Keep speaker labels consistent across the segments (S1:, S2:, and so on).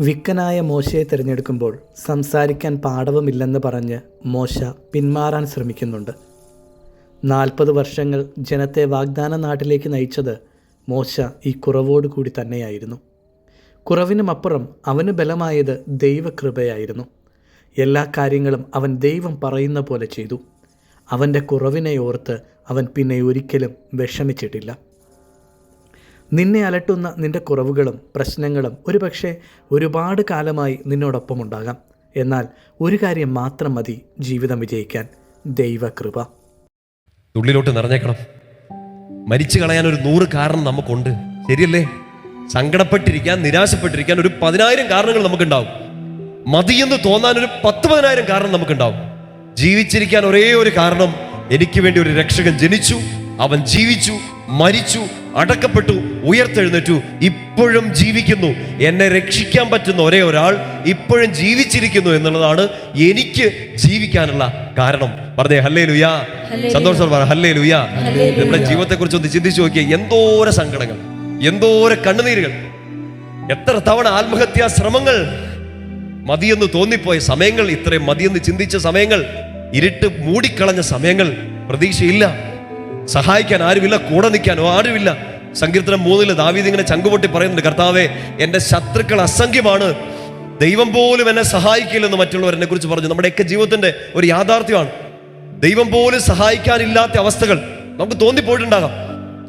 S1: വിക്കനായ മോശയെ തിരഞ്ഞെടുക്കുമ്പോൾ സംസാരിക്കാൻ പാടവമില്ലെന്ന് പറഞ്ഞ് മോശ പിന്മാറാൻ ശ്രമിക്കുന്നുണ്ട്. 40 വർഷങ്ങൾ ജനത്തെ വാഗ്ദാന നാട്ടിലേക്ക് നയിച്ചത് മോശ ഈ കുറവോടുകൂടി തന്നെയായിരുന്നു. കുറവിനുമപ്പുറം അവന് ബലമായത് ദൈവകൃപയായിരുന്നു. എല്ലാ കാര്യങ്ങളും അവൻ ദൈവം പറയുന്ന പോലെ ചെയ്തു. അവൻ്റെ കുറവിനെ ഓർത്ത് അവൻ പിന്നെ ഒരിക്കലും വിഷമിച്ചിട്ടില്ല. നിന്നെ അലട്ടുന്ന നിൻ്റെ കുറവുകളും പ്രശ്നങ്ങളും ഒരുപക്ഷെ ഒരുപാട് കാലമായി നിന്നോടൊപ്പമുണ്ടാകാം. എന്നാൽ ഒരു കാര്യം മാത്രം മതി ജീവിതം വിജയിക്കാൻ: ദൈവകൃപ.
S2: ഉള്ളിലോട്ട് നിറഞ്ഞേക്കണം. മരിച്ചു കളയാൻ ഒരു 100 കാരണം നമുക്കുണ്ട്, ശരിയല്ലേ? സങ്കടപ്പെട്ടിരിക്കാൻ, നിരാശപ്പെട്ടിരിക്കാൻ ഒരു 10,000 കാരണങ്ങൾ നമുക്കുണ്ടാവും. മതിയെന്ന് തോന്നാൻ ഒരു 10,000 കാരണം നമുക്കുണ്ടാവും. ജീവിച്ചിരിക്കാൻ ഒരേ ഒരു കാരണം: എനിക്ക് വേണ്ടി ഒരു രക്ഷകൻ ജനിച്ചു, അവൻ ജീവിച്ചു, മരിച്ചു, അടക്കപ്പെട്ടു, ഉയർത്തെഴുന്നേറ്റു, ഇപ്പോഴും ജീവിക്കുന്നു. എന്നെ രക്ഷിക്കാൻ പറ്റുന്ന ഒരേ ഒരാൾ ഇപ്പോഴും ജീവിച്ചിരിക്കുന്നു എന്നുള്ളതാണ് എനിക്ക് ജീവിക്കാനുള്ള കാരണം. പറഞ്ഞേ ഹല്ലേലൂയാ. സന്തോഷം പറ ഹല്ലേലൂയാ. നമ്മുടെ ജീവിതത്തെ കുറിച്ച് ഒന്ന് ചിന്തിച്ചു നോക്കിയേ. എന്തോരം സങ്കടങ്ങൾ, എന്തോരം കണ്ണുനീരുകൾ, എത്ര തവണ ആത്മഹത്യാ ശ്രമങ്ങൾ, മതിയെന്ന് തോന്നിപ്പോയ സമയങ്ങൾ, ഇത്രയും മതിയെന്ന് ചിന്തിച്ച സമയങ്ങൾ, ഇരുട്ട് മൂടിക്കളഞ്ഞ സമയങ്ങൾ, പ്രതീക്ഷയില്ല, സഹായിക്കാൻ ആരുമില്ല, കൂടെ നിൽക്കാനോ ആരുമില്ല. സങ്കീർത്തനം 3 ദാവീദ് ഇങ്ങനെ ചങ്കുപൊട്ടി പറയുന്നുണ്ട്: കർത്താവേ, എൻ്റെ ശത്രുക്കൾ അസംഖ്യമാണ്, ദൈവം പോലും എന്നെ സഹായിക്കില്ലെന്ന് മറ്റുള്ളവർ എന്നെ കുറിച്ച് പറഞ്ഞു. നമ്മുടെയൊക്കെ ജീവിതത്തിന്റെ ഒരു യാഥാർത്ഥ്യമാണ്. ദൈവം പോലും സഹായിക്കാനില്ലാത്ത അവസ്ഥകൾ നമുക്ക് തോന്നിപ്പോയിട്ടുണ്ടാകാം.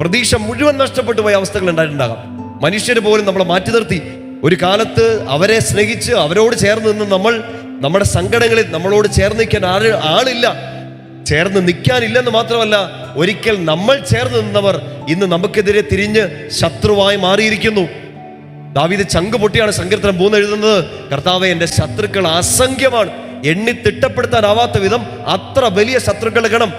S2: പ്രതീക്ഷ മുഴുവൻ നഷ്ടപ്പെട്ടു പോയ അവസ്ഥകൾ ഉണ്ടായിട്ടുണ്ടാകാം. മനുഷ്യര് പോലും നമ്മളെ മാറ്റി നിർത്തി. ഒരു കാലത്ത് അവരെ സ്നേഹിച്ച് അവരോട് ചേർന്ന് നിന്ന് നമ്മൾ നമ്മുടെ സങ്കടങ്ങളിൽ നമ്മളോട് ചേർന്ന് നിൽക്കാൻ ആളില്ല, ചേർന്ന് നിൽക്കാനില്ലെന്ന് മാത്രമല്ല, ഒരിക്കൽ നമ്മൾ ചേർന്ന് നിന്നവർ ഇന്ന് നമുക്കെതിരെ തിരിഞ്ഞ് ശത്രുവായി മാറിയിരിക്കുന്നു. ദാവീദ് ചങ്ക് പൊട്ടിയാണ് സങ്കീർത്തനം 3 എഴുതുന്നത്: കർത്താവേ, എൻ്റെ ശത്രുക്കൾ അസംഖ്യമാണ്, എണ്ണി തിട്ടപ്പെടുത്താനാവാത്ത വിധം അത്ര വലിയ ശത്രുക്കളുടെ ഗണം